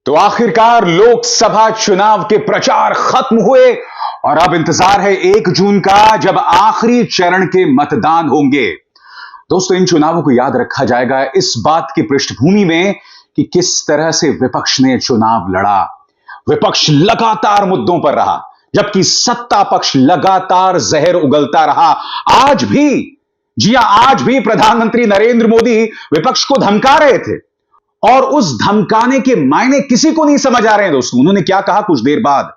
तो आखिरकार लोकसभा चुनाव के प्रचार खत्म हुए और अब इंतजार है 1 जून का, जब आखिरी चरण के मतदान होंगे। दोस्तों, इन चुनावों को याद रखा जाएगा इस बात की पृष्ठभूमि में कि किस तरह से विपक्ष ने चुनाव लड़ा। विपक्ष लगातार मुद्दों पर रहा, जबकि सत्ता पक्ष लगातार जहर उगलता रहा। आज भी, जी हां, आज भी प्रधानमंत्री नरेंद्र मोदी विपक्ष को धमका रहे थे और उस धमकाने के मायने किसी को नहीं समझ आ रहे हैं। दोस्तों, उन्होंने क्या कहा कुछ देर बाद,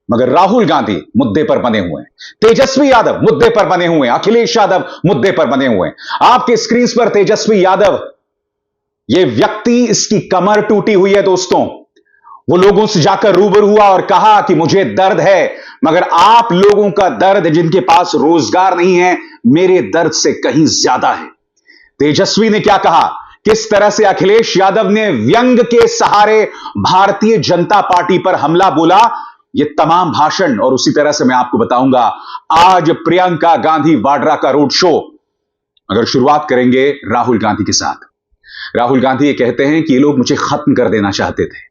मगर राहुल गांधी मुद्दे पर बने हुए हैं, तेजस्वी यादव मुद्दे पर बने हुए हैं, अखिलेश यादव मुद्दे पर बने हुए हैं। आपके स्क्रीन पर तेजस्वी यादव, यह व्यक्ति, इसकी कमर टूटी हुई है। दोस्तों, वो लोगों से जाकर रूबरू हुआ और कहा कि मुझे दर्द है, मगर आप लोगों का दर्द, जिनके पास रोजगार नहीं है, मेरे दर्द से कहीं ज्यादा है। तेजस्वी ने क्या कहा, किस तरह से अखिलेश यादव ने व्यंग के सहारे भारतीय जनता पार्टी पर हमला बोला, यह तमाम भाषण और उसी तरह से मैं आपको बताऊंगा आज प्रियंका गांधी वाड्रा का रोड शो। अगर शुरुआत करेंगे राहुल गांधी के साथ। राहुल गांधी ये कहते हैं कि ये लोग मुझे खत्म कर देना चाहते थे,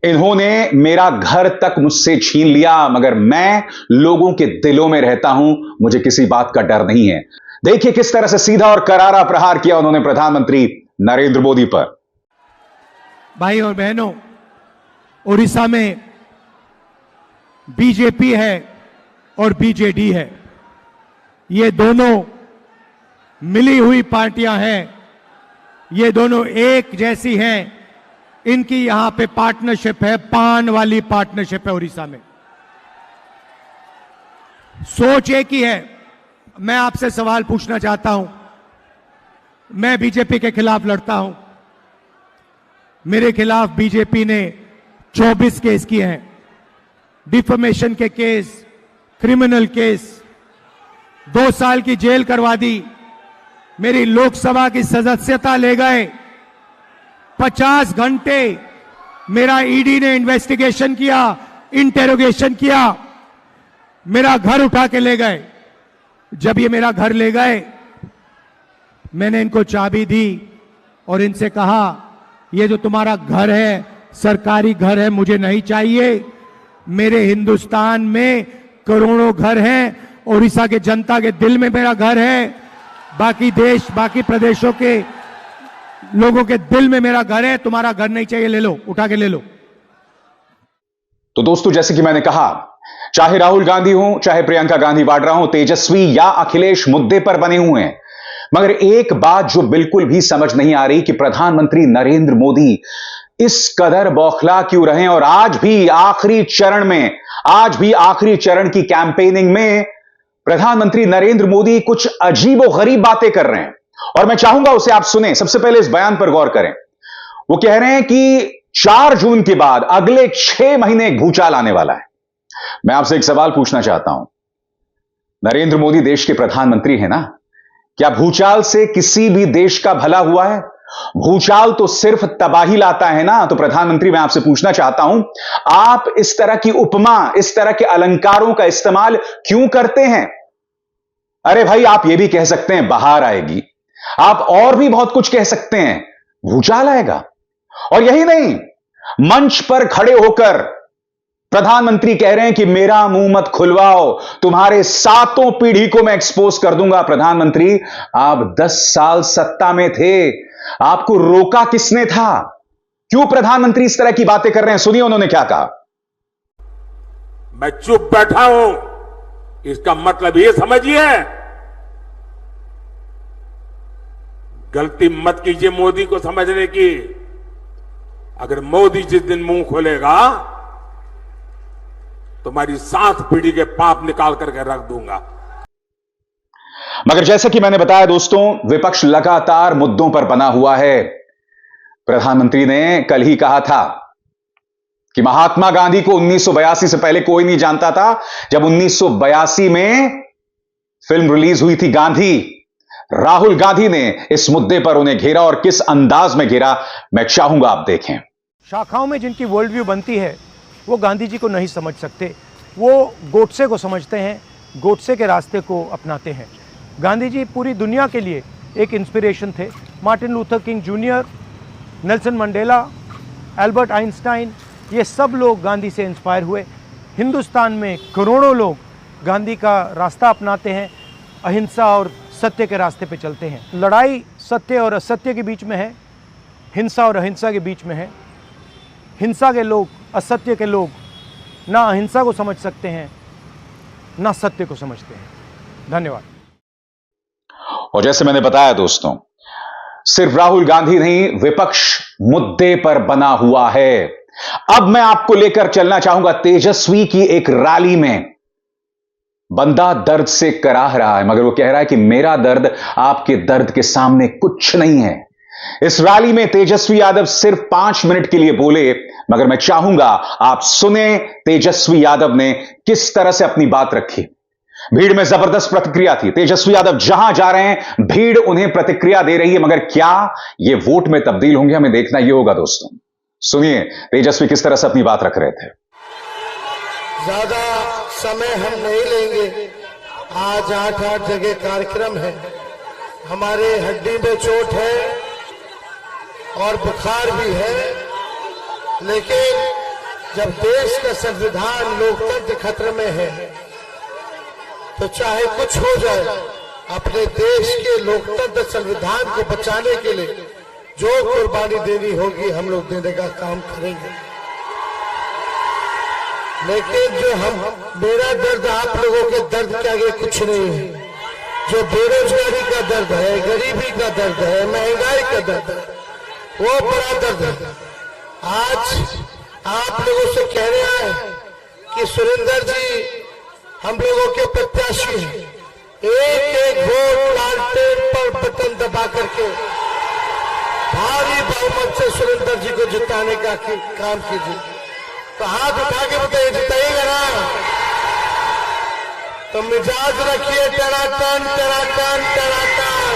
इन्होंने मेरा घर तक मुझसे छीन लिया, मगर मैं लोगों के दिलों में रहता हूं, मुझे किसी बात का डर नहीं है। देखिए किस तरह से सीधा और करारा प्रहार किया उन्होंने प्रधानमंत्री नरेंद्र मोदी पर। भाई और बहनों, उड़ीसा में बीजेपी है और बीजेडी है, ये दोनों मिली हुई पार्टियां हैं, ये दोनों एक जैसी हैं। इनकी यहां पे पार्टनरशिप है, पान वाली पार्टनरशिप है उड़ीसा में। सोच एक ही है। मैं आपसे सवाल पूछना चाहता हूं, मैं बीजेपी के खिलाफ लड़ता हूं, मेरे खिलाफ बीजेपी ने 24 केस किए हैं, डिफेमेशन के केस, क्रिमिनल केस, 2 साल की जेल करवा दी, मेरी लोकसभा की सदस्यता ले गए, 50 घंटे मेरा ईडी ने इन्वेस्टिगेशन किया, इंटेरोगेशन किया, मेरा घर उठा के ले गए। जब ये मेरा घर ले गए, मैंने इनको चाबी दी और इनसे कहा, ये जो तुम्हारा घर है सरकारी घर है, मुझे नहीं चाहिए। मेरे हिंदुस्तान में करोड़ों घर हैं, उड़ीसा के जनता के दिल में मेरा घर है, बाकी देश, बाकी प्रदेशों के लोगों के दिल में मेरा घर है। तुम्हारा घर नहीं चाहिए, ले लो, उठा के ले लो। तो दोस्तों, जैसे कि मैंने कहा, चाहे राहुल गांधी हो, चाहे प्रियंका गांधी वाड्रा हो, तेजस्वी या अखिलेश मुद्दे पर बने हुए हैं, मगर एक बात जो बिल्कुल भी समझ नहीं आ रही कि प्रधानमंत्री नरेंद्र मोदी इस कदर बौखला क्यों रहे और आज भी आखिरी चरण में, आज भी आखिरी चरण की कैंपेनिंग में प्रधानमंत्री नरेंद्र मोदी कुछ अजीबोगरीब बातें कर रहे हैं। और मैं चाहूंगा उसे आप सुने। सबसे पहले इस बयान पर गौर करें। वो कह रहे हैं कि 4 जून के बाद अगले 6 महीने एक भूचाल आने वाला है। मैं आपसे एक सवाल पूछना चाहता हूं, नरेंद्र मोदी देश के प्रधानमंत्री हैं ना, क्या भूचाल से किसी भी देश का भला हुआ है? भूचाल तो सिर्फ तबाही लाता है ना। तो प्रधानमंत्री, मैं आपसे पूछना चाहता हूं, आप इस तरह की उपमा, इस तरह के अलंकारों का इस्तेमाल क्यों करते हैं? अरे भाई, आप यह भी कह सकते हैं बाहर आएगी, आप और भी बहुत कुछ कह सकते हैं, भूचाल आएगा। और यही नहीं, मंच पर खड़े होकर प्रधानमंत्री कह रहे हैं कि मेरा मुंह मत खुलवाओ, तुम्हारे 7 पीढ़ी को मैं एक्सपोज कर दूंगा। प्रधानमंत्री, आप 10 साल सत्ता में थे, आपको रोका किसने था? क्यों प्रधानमंत्री इस तरह की बातें कर रहे हैं? सुनिए उन्होंने क्या कहा। मैं चुप बैठा हूं, इसका मतलब यह समझिए, गलती मत कीजिए मोदी को समझने की। अगर मोदी जिस दिन मुंह खोलेगा, तुम्हारी 7 पीढ़ी के पाप निकाल करके रख दूंगा। मगर जैसा कि मैंने बताया दोस्तों, विपक्ष लगातार मुद्दों पर बना हुआ है। प्रधानमंत्री ने कल ही कहा था कि महात्मा गांधी को 1982 से पहले कोई नहीं जानता था। जब 1982 में फिल्म रिलीज हुई थी गांधी, राहुल गांधी ने इस मुद्दे पर उन्हें घेरा और किस अंदाज में घेरा, मैं चाहूंगा आप देखें। शाखाओं में जिनकी वर्ल्ड व्यू बनती है, वो गांधी जी को नहीं समझ सकते, वो गोडसे को समझते हैं, गोडसे के रास्ते को अपनाते हैं। गांधी जी पूरी दुनिया के लिए एक इंस्पिरेशन थे। Martin Luther king junior, Nelson Mandela, Albert Einstein, ये सब लोग गांधी से इंस्पायर हुए। हिंदुस्तान में करोड़ों लोग गांधी का रास्ता अपनाते हैं, अहिंसा और सत्य के रास्ते पे चलते हैं। लड़ाई सत्य और असत्य के बीच में है, हिंसा और अहिंसा के बीच में है। हिंसा के लोग, असत्य के लोग ना अहिंसा को समझ सकते हैं, ना सत्य को समझते हैं। धन्यवाद। और जैसे मैंने बताया दोस्तों, सिर्फ राहुल गांधी नहीं, विपक्ष मुद्दे पर बना हुआ है। अब मैं आपको लेकर चलना चाहूंगा तेजस्वी की एक रैली में। बंदा दर्द से कराह रहा है, मगर वो कह रहा है कि मेरा दर्द आपके दर्द के सामने कुछ नहीं है। इस रैली में तेजस्वी यादव सिर्फ 5 मिनट के लिए बोले, मगर मैं चाहूंगा आप सुने तेजस्वी यादव ने किस तरह से अपनी बात रखी। भीड़ में जबरदस्त प्रतिक्रिया थी। तेजस्वी यादव जहां जा रहे हैं, भीड़ उन्हें प्रतिक्रिया दे रही है, मगर क्या ये वोट में तब्दील होंगे, हमें देखना यह होगा दोस्तों। सुनिए तेजस्वी किस तरह से अपनी बात रख रहे थे। ज्यादा समय हम नहीं लेंगे। आज 8 जगह कार्यक्रम है। हमारे हड्डी में चोट है और बुखार भी है, लेकिन जब देश का संविधान लोकतंत्र खतरे में है तो चाहे कुछ हो जाए, अपने देश के लोकतंत्र संविधान को बचाने के लिए जो कुर्बानी देनी होगी हम लोग देने का काम करेंगे। लेकिन जो मेरा दर्द आप लोगों के दर्द के आगे कुछ नहीं है। जो बेरोजगारी का दर्द है, गरीबी का दर्द है, महंगाई का दर्द है, वो बड़ा दर्द है। आज आप लोगों से कह रहे हैं कि सुरेंद्र जी हम लोगों के प्रत्याशी हैं। एक एक वोट लालटेन पर बटन दबा करके भारी बहुमत से सुरेंद्र जी को जिताने का काम कीजिए। तो हाथ उठा के बताइए, जिताइएगा ना? तो मिजाज रखिए टनाटन टनाटन टनाटन।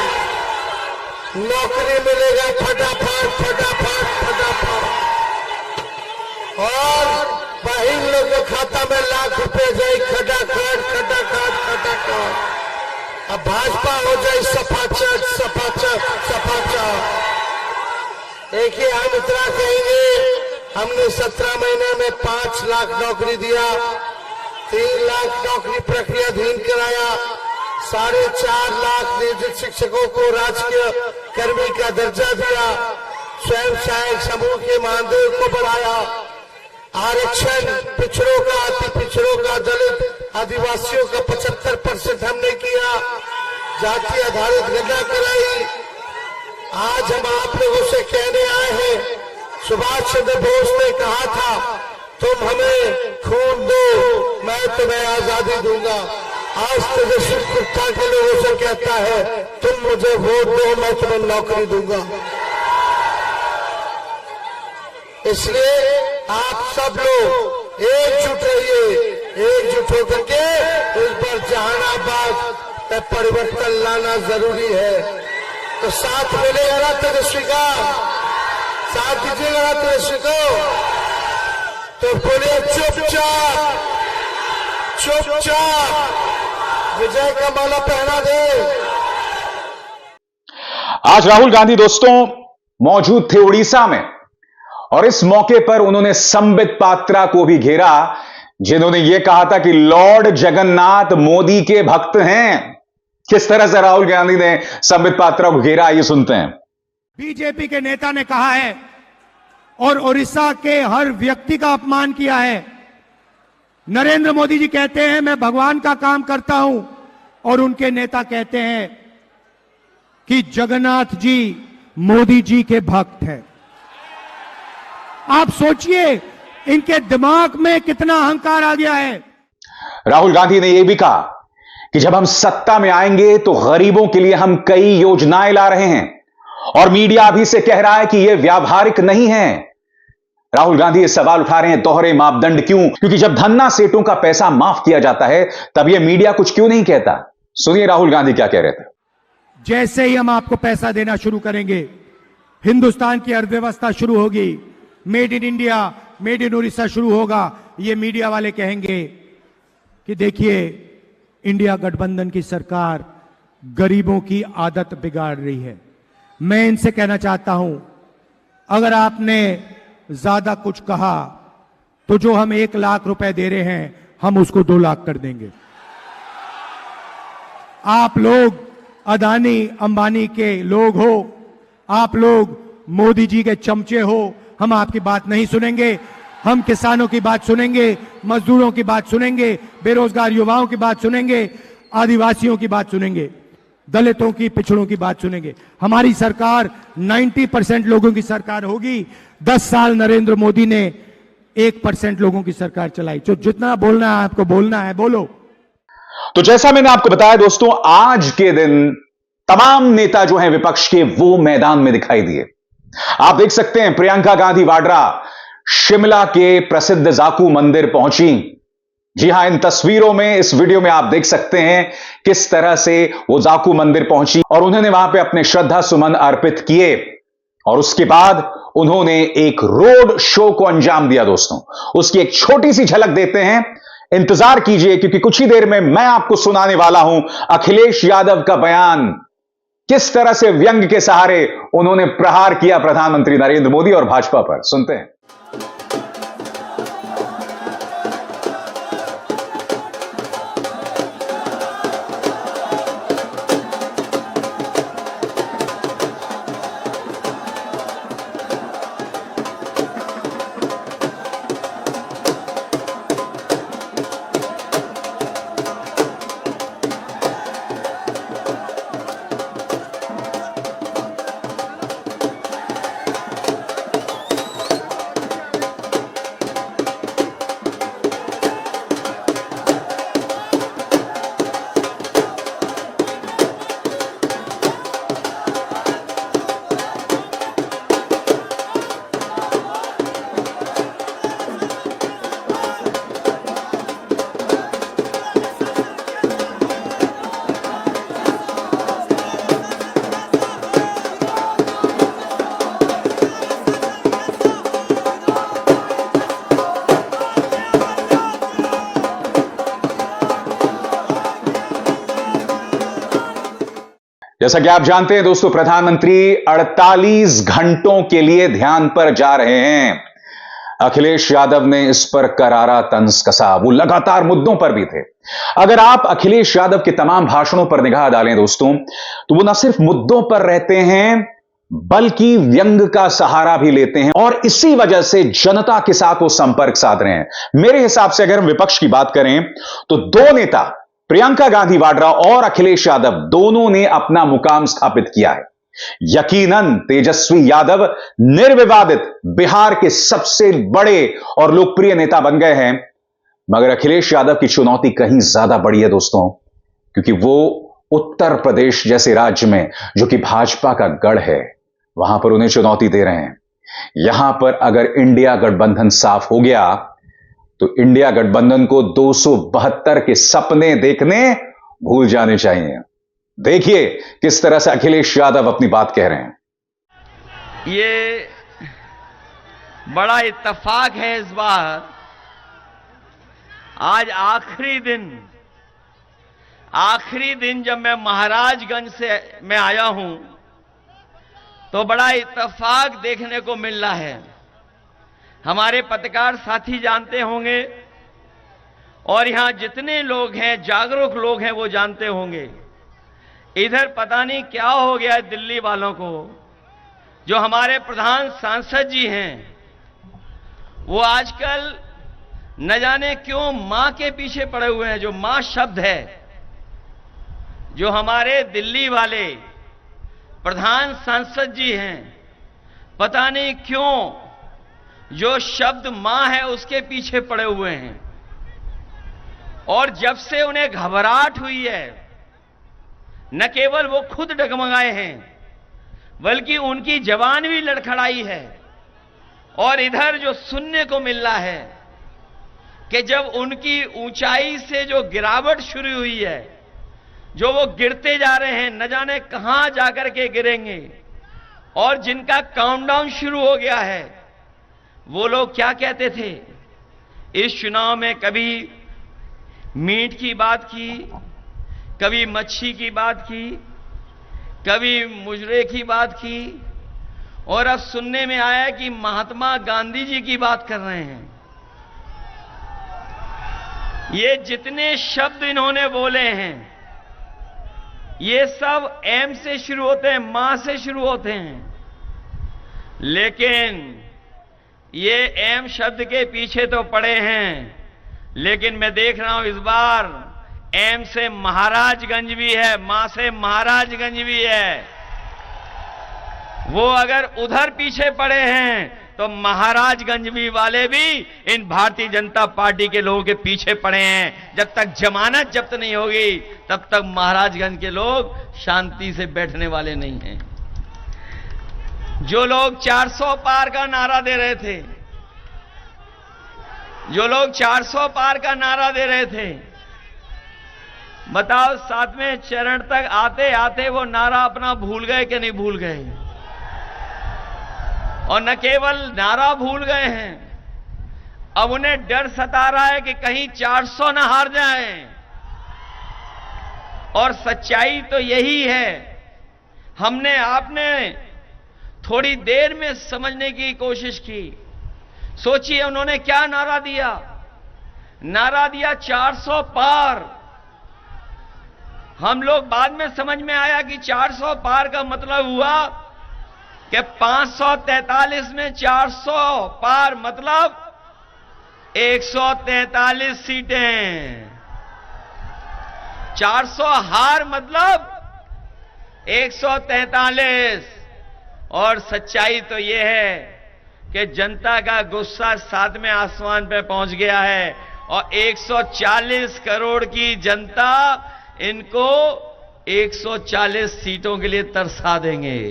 नौकरी मिलेगा फटाफट फटाफट फटाफट, और बहिन लोग के खाता में लाख रुपए जाए खटाखट खटाखट खटाखट। अब भाजपा हो जाए सफाचट सफाचट सफाचट। देखिए हम इतना कहेंगे, हमने 17 महीने में 5 लाख नौकरी दिया, 3 लाख नौकरी प्रक्रियाधीन कराया, 4.5 लाख नियोजित शिक्षकों को राजकीय कर्मी का दर्जा दिया, स्वयं सहायक समूह के मानदेय को बढ़ाया, आरक्षण पिछड़ों का, अति पिछड़ों का, दलित आदिवासियों का 75% हमने किया, जाति आधारित गणना कराई। आज हम आप लोगों से कहने आए हैं, सुभाष चंद्र बोस ने कहा था तुम हमें खून दो मैं तुम्हें आजादी दूंगा। आज तेजस्वी कुत्ता के लोगों से कहता है तुम मुझे वोट दो मैं तुम्हें नौकरी दूंगा। इसलिए आप सब लोग एकजुट रहिए, एकजुट होकर के इस बार जहानाबाद में परिवर्तन लाना जरूरी है। तो साथ मिलेगा ना तेजस्वी का? साथ दीजिएगा ना तेजस्वी को? तो बोलिए चुपचाप चुपचाप विजय का माला पहना दे। आज राहुल गांधी दोस्तों मौजूद थे उड़ीसा में, और इस मौके पर उन्होंने संबित पात्रा को भी घेरा, जिन्होंने यह कहा था कि लॉर्ड जगन्नाथ मोदी के भक्त हैं। किस तरह से राहुल गांधी ने संबित पात्रा को घेरा, ये सुनते हैं। बीजेपी के नेता ने कहा है और उड़ीसा के हर व्यक्ति का अपमान किया है। नरेंद्र मोदी जी कहते हैं मैं भगवान का काम करता हूं, और उनके नेता कहते हैं कि जगन्नाथ जी मोदी जी के भक्त हैं। आप सोचिए इनके दिमाग में कितना अहंकार आ गया है। राहुल गांधी ने यह भी कहा कि जब हम सत्ता में आएंगे तो गरीबों के लिए हम कई योजनाएं ला रहे हैं, और मीडिया अभी से कह रहा है कि यह व्यावहारिक नहीं है। राहुल गांधी ये सवाल उठा रहे हैं, दोहरे मापदंड क्यों? क्योंकि जब धन्ना सेठों का पैसा माफ किया जाता है तब यह मीडिया कुछ क्यों नहीं कहता? सुनिए राहुल गांधी क्या कह रहे थे। जैसे ही हम आपको पैसा देना शुरू करेंगे, हिंदुस्तान की अर्थव्यवस्था शुरू होगी, made in India, made in Orissa शुरू होगा। ये मीडिया वाले कहेंगे कि देखिए इंडिया गठबंधन की सरकार गरीबों की आदत बिगाड़ रही है। मैं इनसे कहना चाहता हूं, अगर आपने ज्यादा कुछ कहा तो जो हम 1 लाख रुपए दे रहे हैं हम उसको 2 लाख कर देंगे। आप लोग अदानी अंबानी के लोग हो, आप लोग मोदी जी के चमचे हो, हम आपकी बात नहीं सुनेंगे। हम किसानों की बात सुनेंगे, मजदूरों की बात सुनेंगे, बेरोजगार युवाओं की बात सुनेंगे, आदिवासियों की बात सुनेंगे, दलितों की, पिछड़ों की बात सुनेंगे। हमारी सरकार 90% लोगों की सरकार होगी। 10 साल नरेंद्र मोदी ने 1% लोगों की सरकार चलाई। तो जितना बोलना है आपको बोलना है, बोलो। तो जैसा मैंने आपको बताया दोस्तों, आज के दिन तमाम नेता जो हैं विपक्ष के, वो मैदान में दिखाई दिए। आप देख सकते हैं प्रियंका गांधी वाड्रा शिमला के प्रसिद्ध जाकू मंदिर पहुंची। जी हां, इन तस्वीरों में, इस वीडियो में आप देख सकते हैं किस तरह से वो जाकू मंदिर पहुंची और उन्होंने वहां पे अपने श्रद्धा सुमन अर्पित किए और उसके बाद उन्होंने एक रोड शो को अंजाम दिया। दोस्तों, उसकी एक छोटी सी झलक देते हैं, इंतजार कीजिए, क्योंकि कुछ ही देर में मैं आपको सुनाने वाला हूं अखिलेश यादव का बयान, किस तरह से व्यंग के सहारे उन्होंने प्रहार किया प्रधानमंत्री नरेंद्र मोदी और भाजपा पर। सुनते हैं। जैसा कि आप जानते हैं दोस्तों, प्रधानमंत्री 48 घंटों के लिए ध्यान पर जा रहे हैं। अखिलेश यादव ने इस पर करारा तंज कसा। वो लगातार मुद्दों पर भी थे। अगर आप अखिलेश यादव के तमाम भाषणों पर निगाह डालें दोस्तों, तो वो न सिर्फ मुद्दों पर रहते हैं बल्कि व्यंग का सहारा भी लेते हैं और इसी वजह से जनता के साथ वो संपर्क साध रहे हैं। मेरे हिसाब से अगर हम विपक्ष की बात करें तो दो नेता, प्रियंका गांधी वाड्रा और अखिलेश यादव, दोनों ने अपना मुकाम स्थापित किया है। यकीनन तेजस्वी यादव निर्विवादित बिहार के सबसे बड़े और लोकप्रिय नेता बन गए हैं, मगर अखिलेश यादव की चुनौती कहीं ज्यादा बड़ी है दोस्तों, क्योंकि वो उत्तर प्रदेश जैसे राज्य में, जो कि भाजपा का गढ़ है, वहां पर उन्हें चुनौती दे रहे हैं। यहां पर अगर इंडिया गठबंधन साफ हो गया तो इंडिया गठबंधन को 272 के सपने देखने भूल जाने चाहिए। देखिए किस तरह से अखिलेश यादव अपनी बात कह रहे हैं। ये बड़ा इत्तेफाक है इस बार, आज आखिरी दिन जब मैं महाराजगंज से मैं आया हूं तो बड़ा इत्तेफाक देखने को मिल रहा है। हमारे पत्रकार साथी जानते होंगे और यहां जितने लोग हैं, जागरूक लोग हैं, वो जानते होंगे, इधर पता नहीं क्या हो गया है दिल्ली वालों को। जो हमारे प्रधान सांसद जी हैं वो आजकल न जाने क्यों मां के पीछे पड़े हुए हैं। जो मां शब्द है, जो हमारे दिल्ली वाले प्रधान सांसद जी हैं, पता नहीं क्यों जो शब्द मां है उसके पीछे पड़े हुए हैं। और जब से उन्हें घबराहट हुई है, न केवल वो खुद डगमगाए हैं बल्कि उनकी जवान भी लड़खड़ाई है। और इधर जो सुनने को मिल रहा है कि जब उनकी ऊंचाई से जो गिरावट शुरू हुई है, जो वो गिरते जा रहे हैं, न जाने कहां जाकर के गिरेंगे, और जिनका काउंटडाउन शुरू हो गया है, वो लोग क्या कहते थे इस चुनाव में? कभी मीट की बात की, कभी मच्छी की बात की, कभी मुजरे की बात की, और अब सुनने में आया कि महात्मा गांधी जी की बात कर रहे हैं। ये जितने शब्द इन्होंने बोले हैं, ये सब एम से शुरू होते हैं, मां से शुरू होते हैं। लेकिन ये एम शब्द के पीछे तो पड़े हैं, लेकिन मैं देख रहा हूं इस बार एम से महाराजगंज भी है, मां से महाराजगंज भी है। वो अगर उधर पीछे पड़े हैं तो महाराजगंज भी वाले भी इन भारतीय जनता पार्टी के लोगों के पीछे पड़े हैं। जब तक जमानत जब्त नहीं होगी तब तक महाराजगंज के लोग शांति से बैठने वाले नहीं हैं। जो लोग 400 पार का नारा दे रहे थे, जो लोग 400 पार का नारा दे रहे थे, बताओ 7वें चरण तक आते आते वो नारा अपना भूल गए कि नहीं भूल गए? और न केवल नारा भूल गए हैं, अब उन्हें डर सता रहा है कि कहीं 400 न हार जाएं। और सच्चाई तो यही है। हमने आपने थोड़ी देर में समझने की कोशिश की। सोचिए उन्होंने क्या नारा दिया? नारा दिया 400 पार। हम लोग बाद में समझ में आया कि 400 पार का मतलब हुआ कि 543 में 400 पार मतलब 143 सीटें। 400 हार मतलब 143। और सच्चाई तो यह है कि जनता का गुस्सा 7वें आसमान पे पहुंच गया है और 140 करोड़ की जनता इनको 140 सीटों के लिए तरसा देंगे।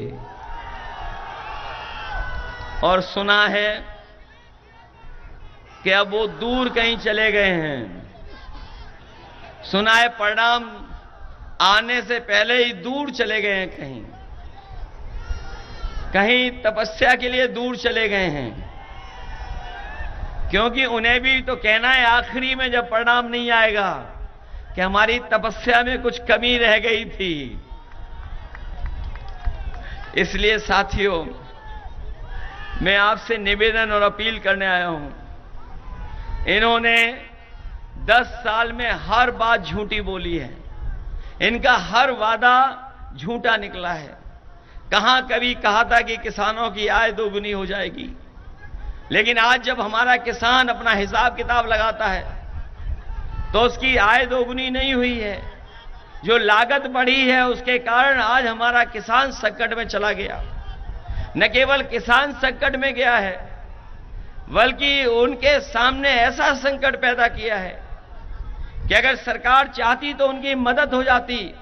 और सुना है कि अब वो दूर कहीं चले गए हैं। सुना है परिणाम आने से पहले ही दूर चले गए हैं, कहीं कहीं तपस्या के लिए दूर चले गए हैं। क्योंकि उन्हें भी तो कहना है आखिरी में जब परिणाम नहीं आएगा कि हमारी तपस्या में कुछ कमी रह गई थी। इसलिए साथियों, मैं आपसे निवेदन और अपील करने आया हूं। इन्होंने 10 साल में हर बात झूठी बोली है। इनका हर वादा झूठा निकला है। कहां कभी कहा था कि किसानों की आय दोगुनी हो जाएगी, लेकिन आज जब हमारा किसान अपना हिसाब किताब लगाता है तो उसकी आय दोगुनी नहीं हुई है। जो लागत बढ़ी है उसके कारण आज हमारा किसान संकट में चला गया। न केवल किसान संकट में गया है, बल्कि उनके सामने ऐसा संकट पैदा किया है कि अगर सरकार चाहती तो उनकी मदद हो जाती,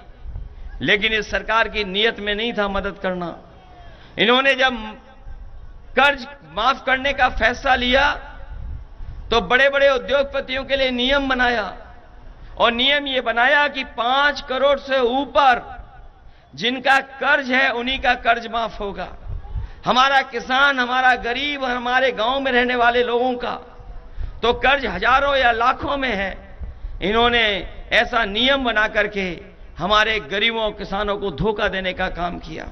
लेकिन इस सरकार की नीयत में नहीं था मदद करना। इन्होंने जब कर्ज माफ करने का फैसला लिया तो बड़े बड़े उद्योगपतियों के लिए नियम बनाया, और नियम यह बनाया कि 5 करोड़ से ऊपर जिनका कर्ज है उन्हीं का कर्ज माफ होगा। हमारा किसान, हमारा गरीब, हमारे गांव में रहने वाले लोगों का तो कर्ज हजारों या लाखों में है। इन्होंने ऐसा नियम बना करके हमारे गरीबों किसानों को धोखा देने का काम किया।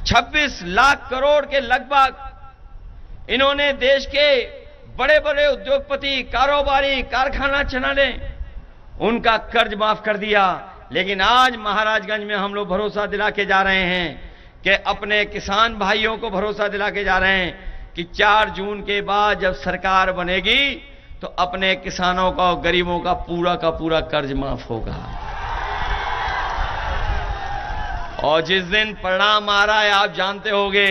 26 लाख करोड़ के लगभग इन्होंने देश के बड़े बड़े उद्योगपति, कारोबारी, कारखाना चलाने उनका कर्ज माफ कर दिया। लेकिन आज महाराजगंज में हम लोग भरोसा दिला के जा रहे हैं कि अपने किसान भाइयों को भरोसा दिला के जा रहे हैं कि 4 जून के बाद जब सरकार बनेगी तो अपने किसानों का और गरीबों का पूरा कर्ज माफ होगा। और जिस दिन परिणाम आ रहा है आप जानते होंगे,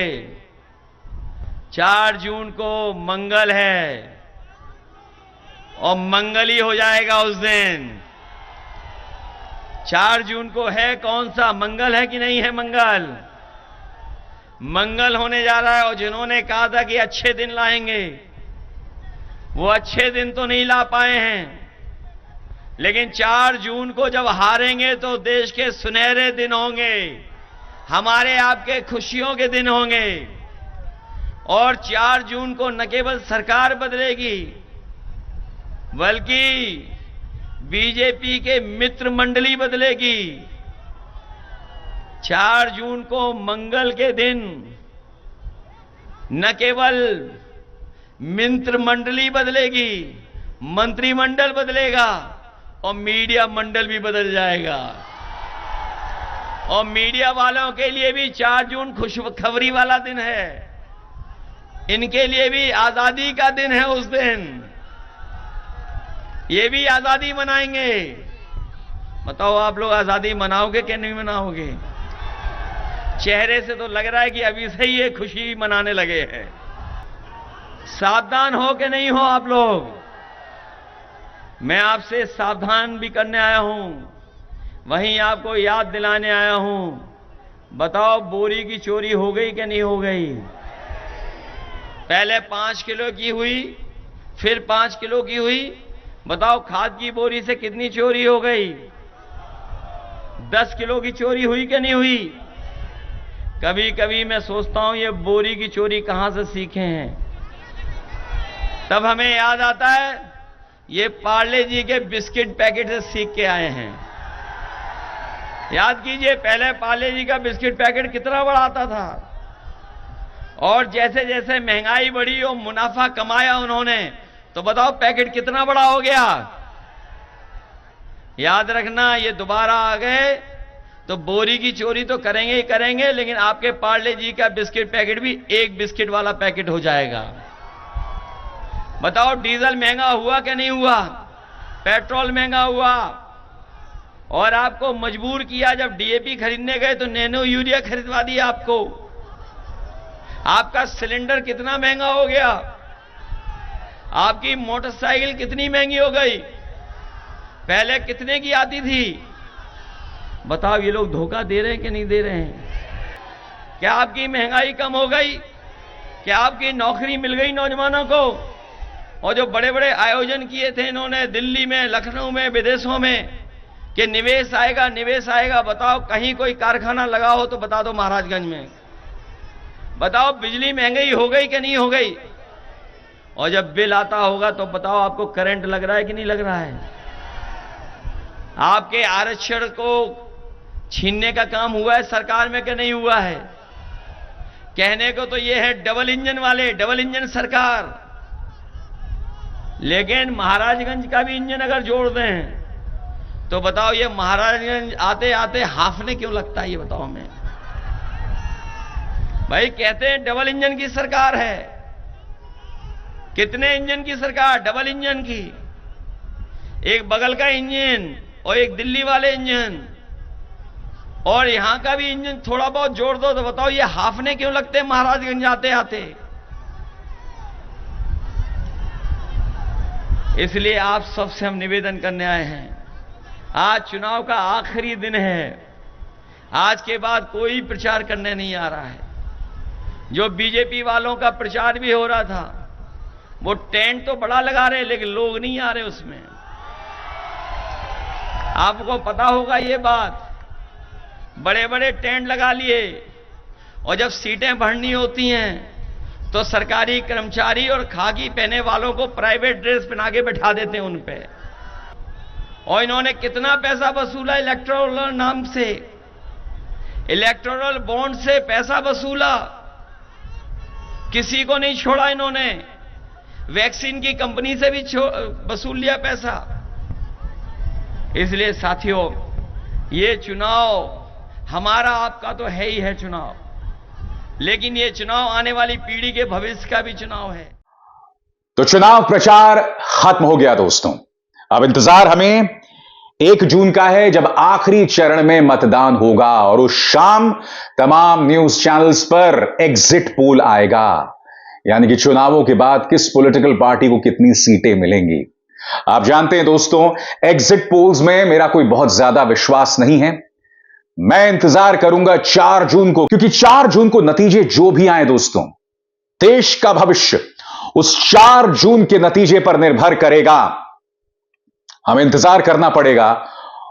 4 जून को मंगल है और मंगल ही हो जाएगा उस दिन। 4 जून को है कौन सा मंगल है कि नहीं है? मंगल होने जा रहा है। और जिन्होंने कहा था कि अच्छे दिन लाएंगे, वो अच्छे दिन तो नहीं ला पाए हैं, लेकिन 4 जून को जब हारेंगे तो देश के सुनहरे दिन होंगे, हमारे आपके खुशियों के दिन होंगे। और 4 जून को न केवल सरकार बदलेगी, बल्कि बीजेपी के मित्र मंडली बदलेगी। 4 जून को मंगल के दिन न केवल मंत्रिमंडली बदलेगी, मंत्रिमंडल बदलेगा और मीडिया मंडल भी बदल जाएगा। और मीडिया वालों के लिए भी 4 जून खुशखबरी वाला दिन है। इनके लिए भी आजादी का दिन है। उस दिन ये भी आजादी मनाएंगे। बताओ आप लोग आजादी मनाओगे कि नहीं मनाओगे? चेहरे से तो लग रहा है कि अभी से ही ये खुशी मनाने लगे हैं। सावधान हो कि नहीं हो आप लोग? मैं आपसे सावधान भी करने आया हूं, वहीं आपको याद दिलाने आया हूं। बताओ बोरी की चोरी हो गई कि नहीं हो गई? पहले 5 किलो की हुई, फिर 5 किलो की हुई। बताओ खाद की बोरी से कितनी चोरी हो गई? 10 किलो की चोरी हुई कि नहीं हुई? कभी कभी मैं सोचता हूं ये बोरी की चोरी कहां से सीखे हैं। तब हमें याद आता है ये पार्ले जी के बिस्किट पैकेट से सीख के आए हैं। याद कीजिए, पहले पार्ले जी का बिस्किट पैकेट कितना बड़ा आता था, और जैसे जैसे महंगाई बढ़ी और मुनाफा कमाया उन्होंने, तो बताओ पैकेट कितना बड़ा हो गया। याद रखना, ये दोबारा आ गए तो बोरी की चोरी तो करेंगे ही करेंगे, लेकिन आपके पार्ले जी का बिस्किट पैकेट भी एक बिस्किट वाला पैकेट हो जाएगा। बताओ डीजल महंगा हुआ कि नहीं हुआ? पेट्रोल महंगा हुआ, और आपको मजबूर किया। जब डीएपी खरीदने गए तो नैनो यूरिया खरीदवा दिया आपको। आपका सिलेंडर कितना महंगा हो गया, आपकी मोटरसाइकिल कितनी महंगी हो गई। पहले कितने की आती थी? बताओ ये लोग धोखा दे रहे हैं कि नहीं दे रहे हैं? क्या आपकी महंगाई कम हो गई? क्या आपकी नौकरी मिल गई नौजवानों को? और जो बड़े बड़े आयोजन किए थे इन्होंने दिल्ली में, लखनऊ में, विदेशों में, कि निवेश आएगा निवेश आएगा। बताओ कहीं कोई कारखाना लगा हो तो बता दो महाराजगंज में। बताओ बिजली महंगी हो गई कि नहीं हो गई? और जब बिल आता होगा तो बताओ आपको करंट लग रहा है कि नहीं लग रहा है? आपके आरक्षण को छीनने का काम हुआ है सरकार में कि नहीं हुआ है? कहने को तो ये है डबल इंजन वाले, डबल इंजन सरकार, लेकिन महाराजगंज का भी इंजन अगर जोड़ दें तो बताओ ये महाराजगंज आते आते हाफने क्यों लगता है? ये बताओ हमें भाई। कहते हैं डबल इंजन की सरकार है। कितने इंजन की सरकार? डबल इंजन की। एक बगल का इंजन और एक दिल्ली वाले इंजन, और यहां का भी इंजन थोड़ा बहुत जोड़ दो तो बताओ ये हाफने क्यों लगते हैं महाराजगंज आते आते? इसलिए आप सबसे हम निवेदन करने आए हैं। आज चुनाव का आखिरी दिन है। आज के बाद कोई प्रचार करने नहीं आ रहा है। जो बीजेपी वालों का प्रचार भी हो रहा था, वो टेंट तो बड़ा लगा रहे लेकिन लोग नहीं आ रहे उसमें। आपको पता होगा ये बात, बड़े बड़े टेंट लगा लिए, और जब सीटें भरनी होती हैं तो सरकारी कर्मचारी और खाकी पहने वालों को प्राइवेट ड्रेस पहना के बैठा देते हैं उन पे। और इन्होंने कितना पैसा वसूला इलेक्टोरल नाम से, इलेक्टोरल बॉन्ड से पैसा वसूला, किसी को नहीं छोड़ा इन्होंने। वैक्सीन की कंपनी से भी वसूल लिया पैसा। इसलिए साथियों, ये चुनाव हमारा आपका तो है ही है चुनाव, लेकिन ये चुनाव आने वाली पीढ़ी के भविष्य का भी चुनाव है। तो चुनाव प्रचार खत्म हो गया दोस्तों। अब इंतजार हमें 1 जून का है, जब आखिरी चरण में मतदान होगा और उस शाम तमाम न्यूज चैनल्स पर एग्जिट पोल आएगा, यानी कि चुनावों के बाद किस पॉलिटिकल पार्टी को कितनी सीटें मिलेंगी। आप जानते हैं दोस्तों, एग्जिट पोल्स में मेरा कोई बहुत ज्यादा विश्वास नहीं है। मैं इंतजार करूंगा 4 जून को, क्योंकि 4 जून को नतीजे जो भी आए दोस्तों, देश का भविष्य उस 4 जून के नतीजे पर निर्भर करेगा। हमें इंतजार करना पड़ेगा,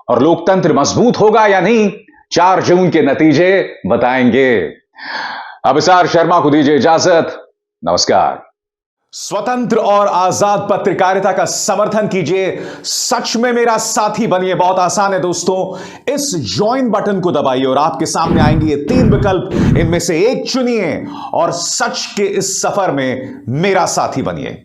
और लोकतंत्र मजबूत होगा या नहीं, 4 जून के नतीजे बताएंगे। अभिसार शर्मा को दीजिए इजाजत। नमस्कार। स्वतंत्र और आजाद पत्रकारिता का समर्थन कीजिए, सच में मेरा साथी बनिए। बहुत आसान है दोस्तों, इस ज्वाइन बटन को दबाइए और आपके सामने आएंगे ये 3 विकल्प, इनमें से एक चुनिए और सच के इस सफर में मेरा साथी बनिए।